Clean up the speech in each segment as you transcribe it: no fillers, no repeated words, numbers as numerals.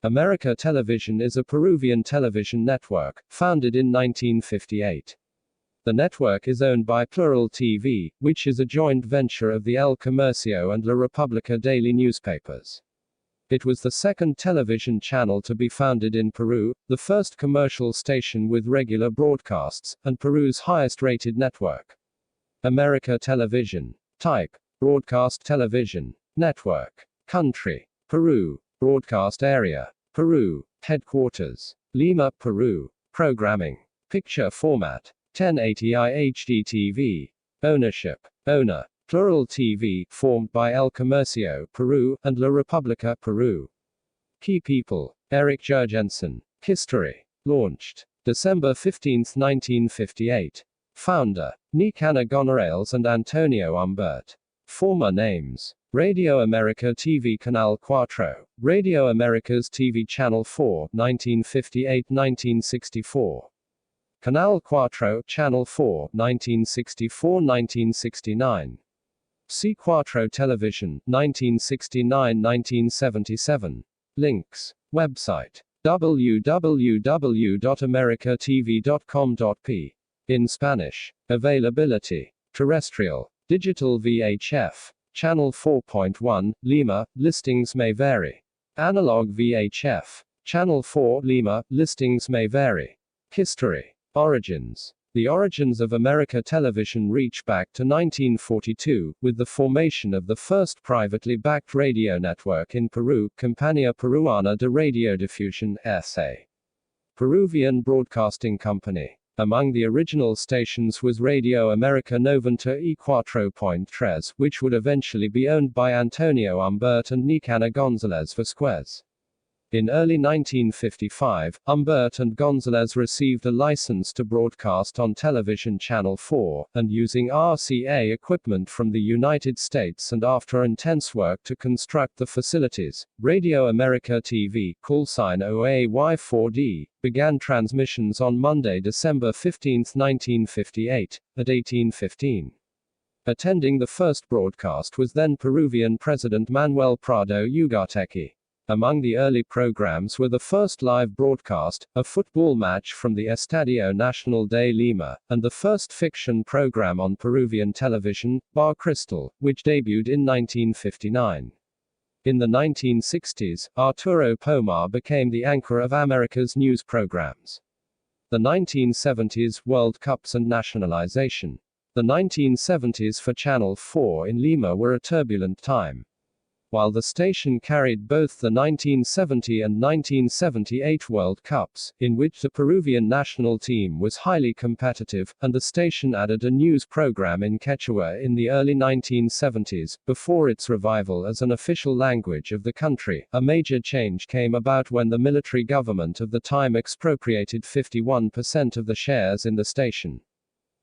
América Televisión is a Peruvian television network, founded in 1958. The network is owned by Plural TV, which is a joint venture of the El Comercio and La República daily newspapers. It was the second television channel to be founded in Peru, the first commercial station with regular broadcasts, and Peru's highest-rated network. América Televisión. Type: broadcast television. Network. Country: Peru. Broadcast area: Peru. Headquarters: Lima, Peru. Programming: picture format: 1080i HDTV. Ownership: owner: Plural TV, formed by El Comercio, Peru, and La República, Peru. Key people: Eric Jurgensen. History: launched December 15, 1958. Founder: Nicanor Gonzalez and Antonio Humbert. Former names: Radio America TV Canal 4, Radio Americas TV Channel 4, 1958-1964. Canal 4, Channel 4, 1964-1969. C4 Television, 1969-1977. Links. Website: www.americatv.com.p. In Spanish. Availability: terrestrial, digital VHF. Channel 4.1, Lima, listings may vary. Analog VHF. Channel 4, Lima, listings may vary. History. Origins. The origins of América Televisión reach back to 1942, with the formation of the first privately backed radio network in Peru, Compañía Peruana de Radiodifusión, S.A. Peruvian Broadcasting Company. Among the original stations was Radio America 94.3, which would eventually be owned by Antonio Humbert and Nicanor Gonzalez Vasquez. In early 1955, Humbert and Gonzalez received a license to broadcast on Television Channel 4, and using RCA equipment from the United States, and after intense work to construct the facilities, Radio America TV, callsign OAY4D, began transmissions on Monday, December 15, 1958, at 18:15. Attending the first broadcast was then Peruvian President Manuel Prado Ugarteche. Among the early programs were the first live broadcast, a football match from the Estadio Nacional de Lima, and the first fiction program on Peruvian television, Bar Cristal, which debuted in 1959. In the 1960s, Arturo Pomar became the anchor of America's news programs. The 1970s, World Cups and nationalization. The 1970s for Channel 4 in Lima were a turbulent time. While the station carried both the 1970 and 1978 World Cups, in which the Peruvian national team was highly competitive, and the station added a news program in Quechua in the early 1970s, before its revival as an official language of the country, a major change came about when the military government of the time expropriated 51% of the shares in the station.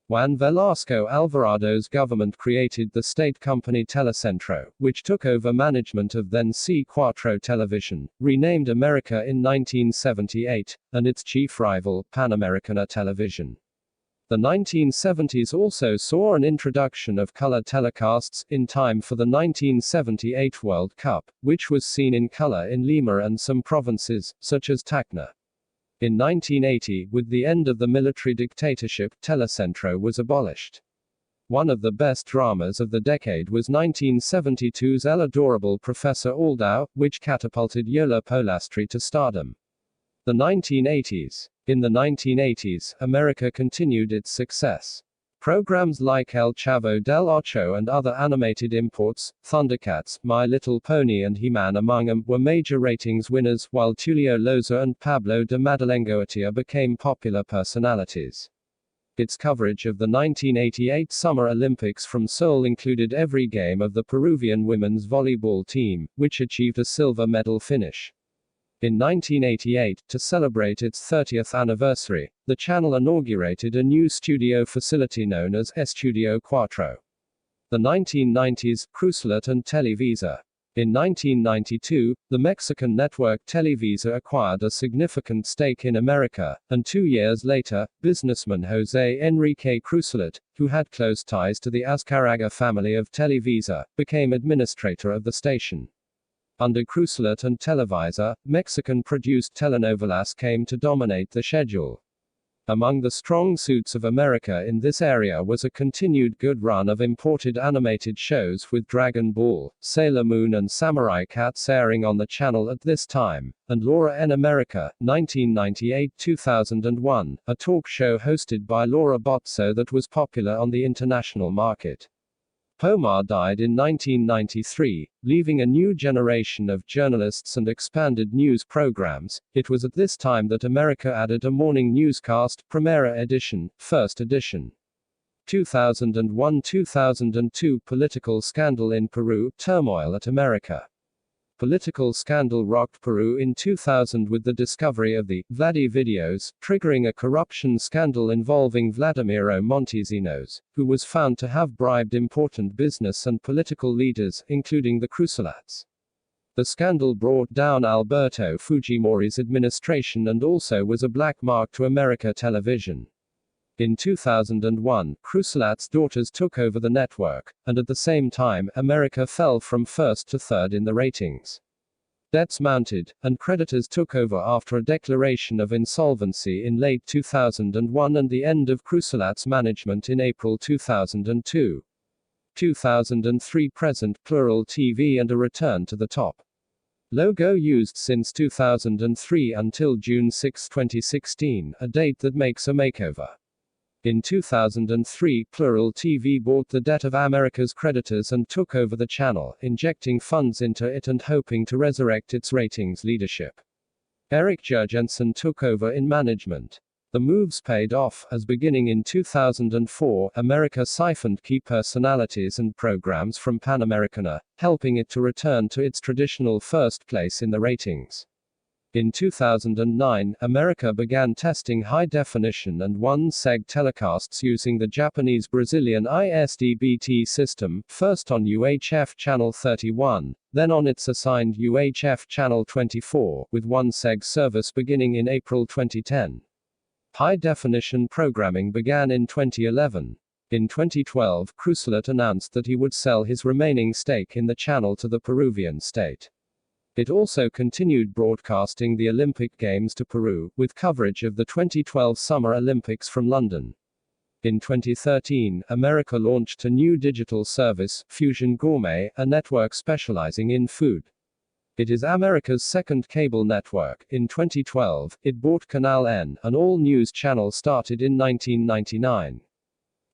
Juan Velasco Alvarado's government created the state company Telecentro, which took over management of then C4 Television, renamed America in 1978, and its chief rival, Panamericana Television. The 1970s also saw an introduction of color telecasts, in time for the 1978 World Cup, which was seen in color in Lima and some provinces, such as Tacna. In 1980, with the end of the military dictatorship, Telecentro was abolished. One of the best dramas of the decade was 1972's El Adorable Professor Aldao, which catapulted Yola Polastri to stardom. The 1980s. In the 1980s, America continued its success. Programs like El Chavo del Ocho and other animated imports, Thundercats, My Little Pony and He-Man among them, were major ratings winners, while Tulio Loza and Pablo de Madelengoatia became popular personalities. Its coverage of the 1988 Summer Olympics from Seoul included every game of the Peruvian women's volleyball team, which achieved a silver medal finish. In 1988, to celebrate its 30th anniversary, the channel inaugurated a new studio facility known as Estudio Cuatro. The 1990s, Crucelet and Televisa. In 1992, the Mexican network Televisa acquired a significant stake in America, and 2 years later, businessman José Enrique Crucelet, who had close ties to the Azcárraga family of Televisa, became administrator of the station. Under Crucelat and Televisa, Mexican-produced telenovelas came to dominate the schedule. Among the strong suits of America in this area was a continued good run of imported animated shows, with Dragon Ball, Sailor Moon and Samurai Cats airing on the channel at this time, and Laura in America, 1998-2001, a talk show hosted by Laura Bozzo that was popular on the international market. Pomar died in 1993, leaving a new generation of journalists and expanded news programs. It was at this time that America added a morning newscast, Primera Edition, First Edition. 2001-2002 Political scandal in Peru, turmoil at America. Political scandal rocked Peru in 2000 with the discovery of the Vladi videos, triggering a corruption scandal involving Vladimiro Montesinos, who was found to have bribed important business and political leaders, including the Crucelats. The scandal brought down Alberto Fujimori's administration and also was a black mark to América Televisión. In 2001, Crucelat's daughters took over the network, and at the same time, America fell from first to third in the ratings. Debts mounted, and creditors took over after a declaration of insolvency in late 2001 and the end of Crucelat's management in April 2002. 2003 present Plural TV and a return to the top. Logo used since 2003 until June 6, 2016, a date that makes a makeover. In 2003, Plural TV bought the debt of America's creditors and took over the channel, injecting funds into it and hoping to resurrect its ratings leadership. Eric Jurgensen took over in management. The moves paid off, as beginning in 2004, America siphoned key personalities and programs from Panamericana, helping it to return to its traditional first place in the ratings. In 2009, America began testing high-definition and 1-seg telecasts using the Japanese-Brazilian ISDBT system, first on UHF channel 31, then on its assigned UHF channel 24, with 1-seg service beginning in April 2010. High-definition programming began in 2011. In 2012, Crucelat announced that he would sell his remaining stake in the channel to the Peruvian state. It also continued broadcasting the Olympic Games to Peru, with coverage of the 2012 Summer Olympics from London. In 2013, America launched a new digital service, Fusion Gourmet, a network specializing in food. It is America's second cable network. In 2012, it bought Canal N, an all-news channel started in 1999.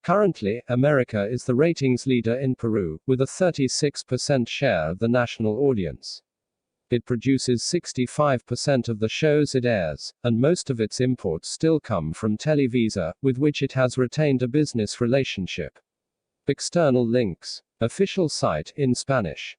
Currently, America is the ratings leader in Peru, with a 36% share of the national audience. It produces 65% of the shows it airs, and most of its imports still come from Televisa, with which it has retained a business relationship. External links. Official site, in Spanish.